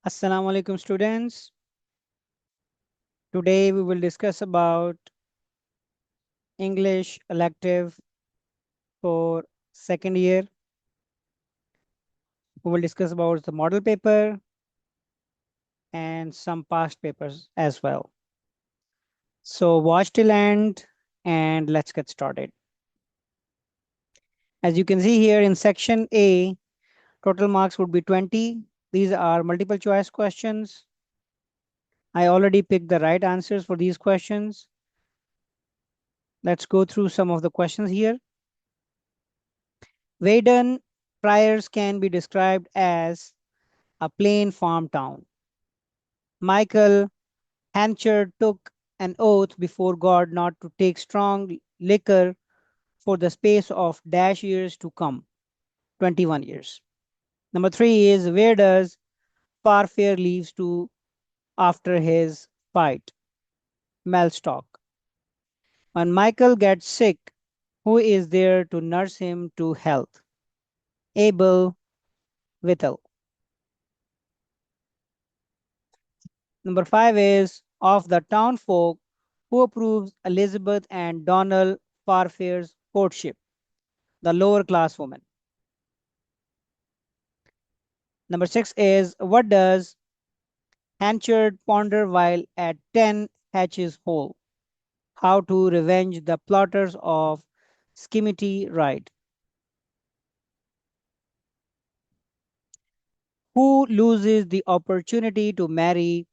Assalamu alaikum students. Today we will discuss about English elective for second year. We will discuss about the model paper and some past papers as well. So watch till end and let's get started. As you can see here in section A, total marks would be 20. These are multiple choice questions. I already picked the right answers for these questions. Let's go through some of the questions here. Weydon Priors can be described as a plain farm town. Michael Hanchard took an oath before God not to take strong liquor for the space of dash years to come, 21 years. Number 3 is where does Farfair leaves to after his fight? Melstock. When Michael gets sick, who is there to nurse him to health? Abel Whittle. Number 5 is of the townfolk who approves Elizabeth and Donald Farfair's courtship, the lower class woman. Number 6 is what does Hanchard ponder while at 10 Hatches Hole? How to revenge the plotters of Skimity Ride. Who loses the opportunity to marry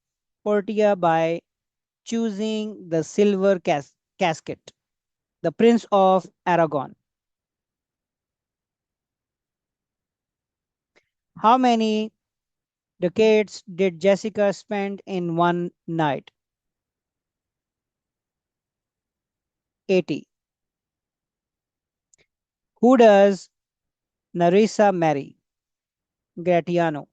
Portia by choosing the silver casket? The Prince of Aragon. How many decades did Jessica spend in one night? 80. Who does Narissa marry? Gratiano.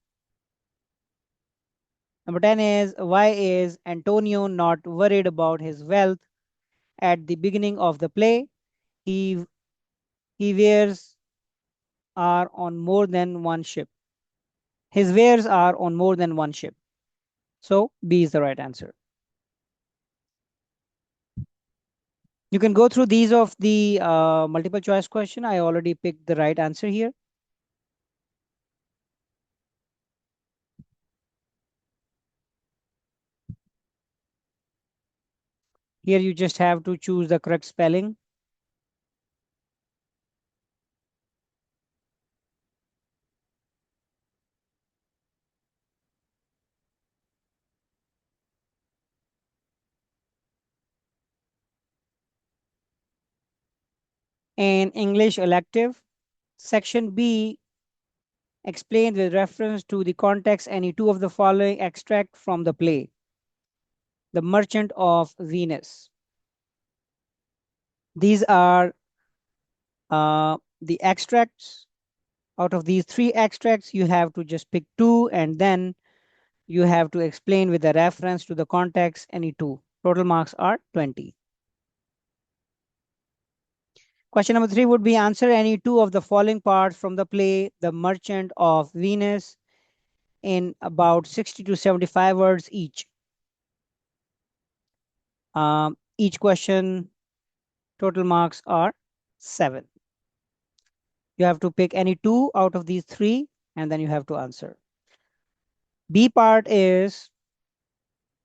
Number 10 is why is Antonio not worried about his wealth at the beginning of the play? He, he wears are on more than one ship. His wares are on more than one ship. So B is the right answer. You can go through these of the multiple choice question. I already picked the right answer here. Here you just have to choose the correct spelling. In English elective, section B explained with reference to the context any two of the following extract from the play. The Merchant of Venus. These are the extracts. Out of these three extracts, you have to just pick two and then you have to explain with a reference to the context any two. Total marks are 20. Question number 3 would be answer any two of the following parts from the play The Merchant of Venus in about 60 to 75 words each. Each question, total marks are 7. You have to pick any two out of these three and then you have to answer. B part is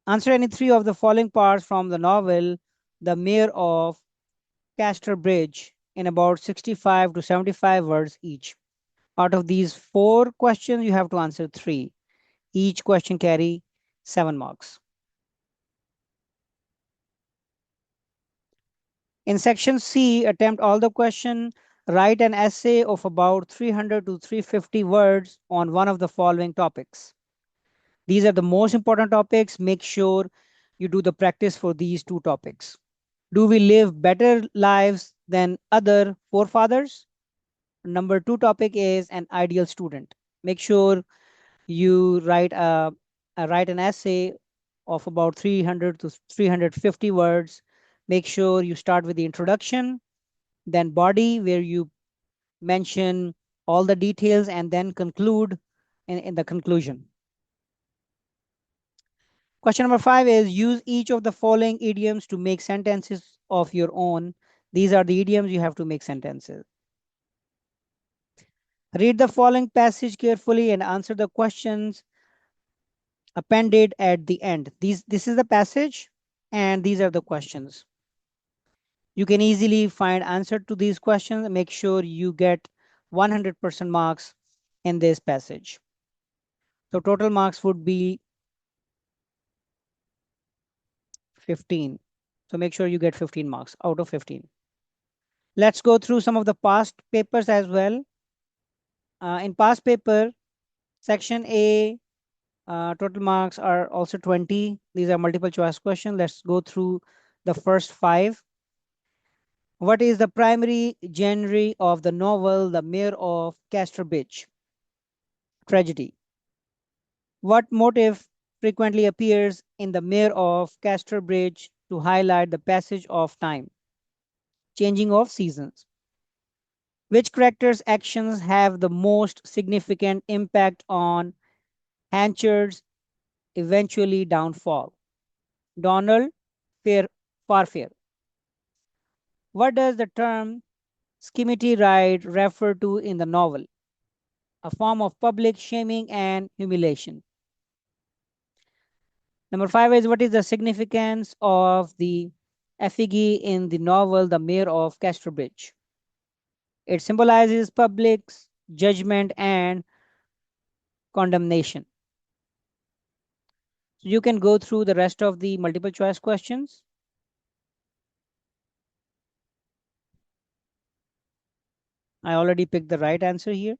answer any three of the following parts from the novel The Mayor of Casterbridge in about 65 to 75 words each. Out of these 4 questions, you have to answer 3. Each question carry 7 marks. In section C, attempt all the question, write an essay of about 300 to 350 words on one of the following topics. These are the most important topics. Make sure you do the practice for these 2 topics. Do we live better lives than other forefathers? Number 2 topic is an ideal student. Make sure you write an essay of about 300 to 350 words. Make sure you start with the introduction, then body where you mention all the details and then conclude in the conclusion. Question number 5 is use each of the following idioms to make sentences of your own. These are the idioms you have to make sentences. Read the following passage carefully and answer the questions appended at the end. This is the passage and these are the questions. You can easily find answer to these questions. Make sure you get 100% marks in this passage. So total marks would be 15. So make sure you get 15 marks out of 15. Let's go through some of the past papers as well. In past paper, section A, total marks are also 20. These are multiple choice questions. Let's go through the first 5. What is the primary genre of the novel The Mayor of Casterbridge? Tragedy. What motif frequently appears in The Mayor of Casterbridge to highlight the passage of time? Changing of seasons. Which character's actions have the most significant impact on Hanchard's eventually downfall? Donald Farfair. What does the term skimmity ride refer to in the novel? A form of public shaming and humiliation. Number 5 is what is the significance of the effigy in the novel The Mayor of Casterbridge? It symbolizes public's judgment and condemnation. So you can go through the rest of the multiple choice questions. I already picked the right answer here.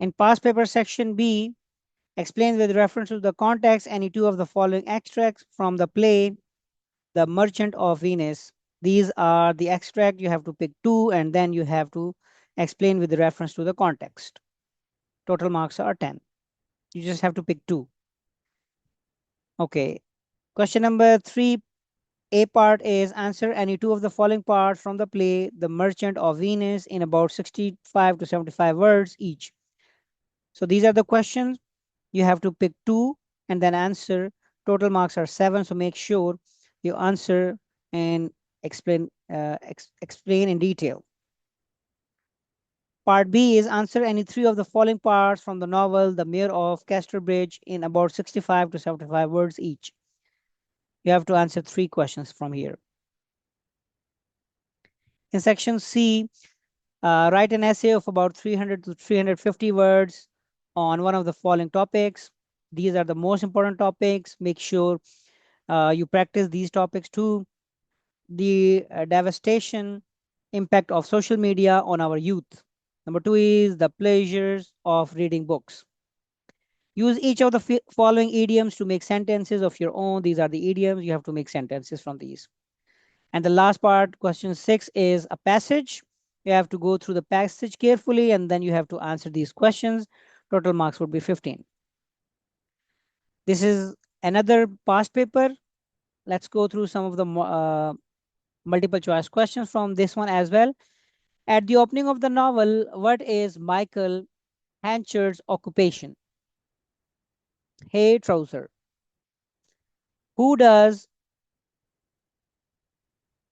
In past paper section B, explains with reference to the context any two of the following extracts from the play The Merchant of Venus. These are the extract. You have to pick 2 and then you have to explain with reference to the context. Total marks are 10. You just have to pick 2. Okay. Question number 3, A part is answer any two of the following parts from the play The Merchant of Venus in about 65 to 75 words each. So these are the questions. You have to pick 2 and then answer. Total marks are 7. So make sure you answer and explain in detail. Part B is answer any 3 of the following parts from the novel The Mayor of Casterbridge in about 65 to 75 words each. You have to answer 3 questions from here. In section C, write an essay of about 300 to 350 words on one of the following topics. These are the most important topics. Make sure you practice these topics too. The devastation impact of social media on our youth. Number 2 is the pleasures of reading books. Use each of the following idioms to make sentences of your own. These are the idioms. You have to make sentences from these. And the last part, question 6, is a passage. You have to go through the passage carefully and then you have to answer these questions. Total marks would be 15. This is another past paper. Let's go through some of the multiple choice questions from this one as well. At the opening of the novel, what is Michael Hanchard's occupation? Hay trouser. Who does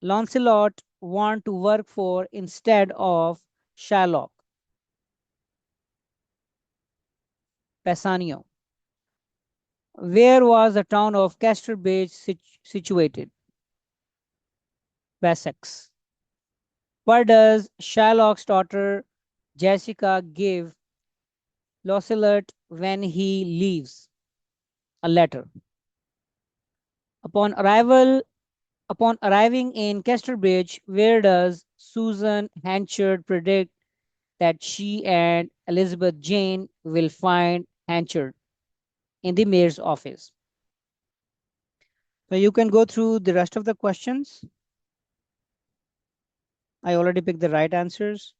Lancelot want to work for instead of Shylock? Bassanio. Where was the town of Casterbridge situated? Wessex. What does Shylock's daughter Jessica give Lancelot when he leaves? A letter. Upon arriving in Casterbridge, where does Susan Hanchard predict that she and Elizabeth Jane will find Hanchard? In the mayor's office. So you can go through the rest of the questions. I already picked the right answers.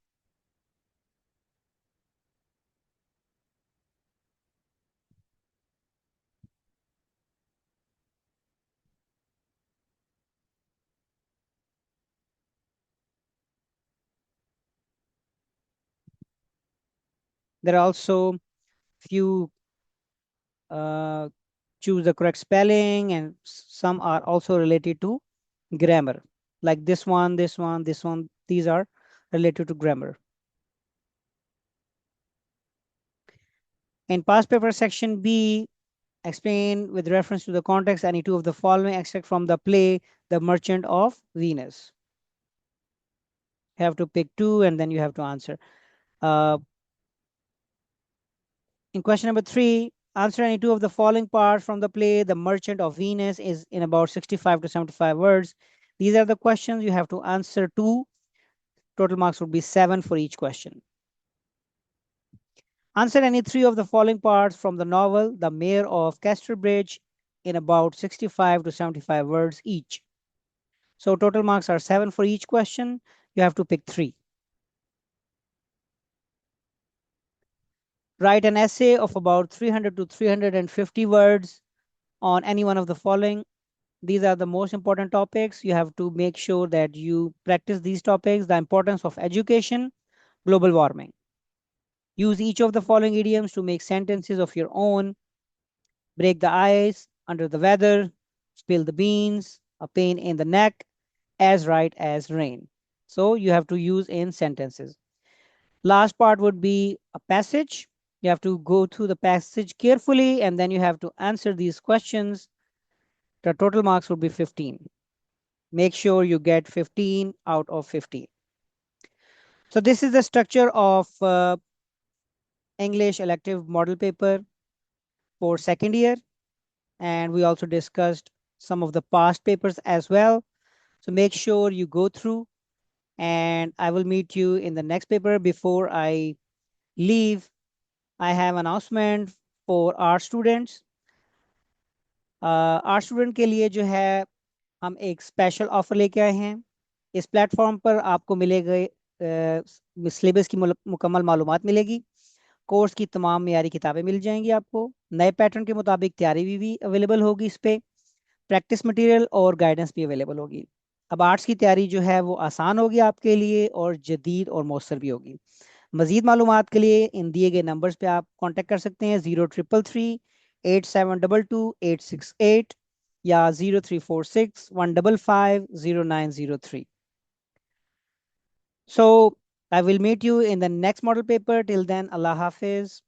There are also few uh, choose the correct spelling, and some are also related to grammar, like this one, this one, this one. These are related to grammar. In past paper section B, explain with reference to the context any two of the following extract from the play The Merchant of Venus. You have to pick two and then you have to answer. Uh, in question number 3, answer any two of the following parts from the play The Merchant of Venus is in about 65 to 75 words. These are the questions you have to answer two. Total marks would be 7 for each question. Answer any three of the following parts from the novel The Mayor of Casterbridge in about 65 to 75 words each. So total marks are 7 for each question. You have to pick 3. Write an essay of about 300 to 350 words on any one of the following. These are the most important topics. You have to make sure that you practice these topics: the importance of education, global warming. Use each of the following idioms to make sentences of your own: break the ice, under the weather, spill the beans, a pain in the neck, as right as rain. So you have to use in sentences. Last part would be a passage. You have to go through the passage carefully and then you have to answer these questions. The total marks would be 15. Make sure you get 15 out of 15. So this is the structure of English elective model paper for second year. And we also discussed some of the past papers as well. So make sure you go through, and I will meet you in the next paper. Before I leave, I have announcement for our students. Our student के लिए जो है हम एक special offer लेके आए हैं. इस प्लेटफॉर्म पर आपको मिलेगा सिलेबस की मुकम्मल मालूमात मिलेगी. कोर्स की तमाम मियारी किताबें मिल जाएंगी आपको. नए पैटर्न के मुताबिक तैयारी भी अवेलेबल होगी. इस पे प्रैक्टिस मटेरियल और गाइडेंस भी अवेलेबल होगी. अब आर्ट्स की तैयारी जो है वो आसान होगी आपके लिए और जदीद और मौसर भी होगी. मजीद मालूमात के लिए इन दिए गए नंबर्स पे आप कांटेक्ट कर सकते हैं. 0333 8722 868 या 0346 155 0903. So I will meet you in the next model paper. Till then, Allah Hafiz.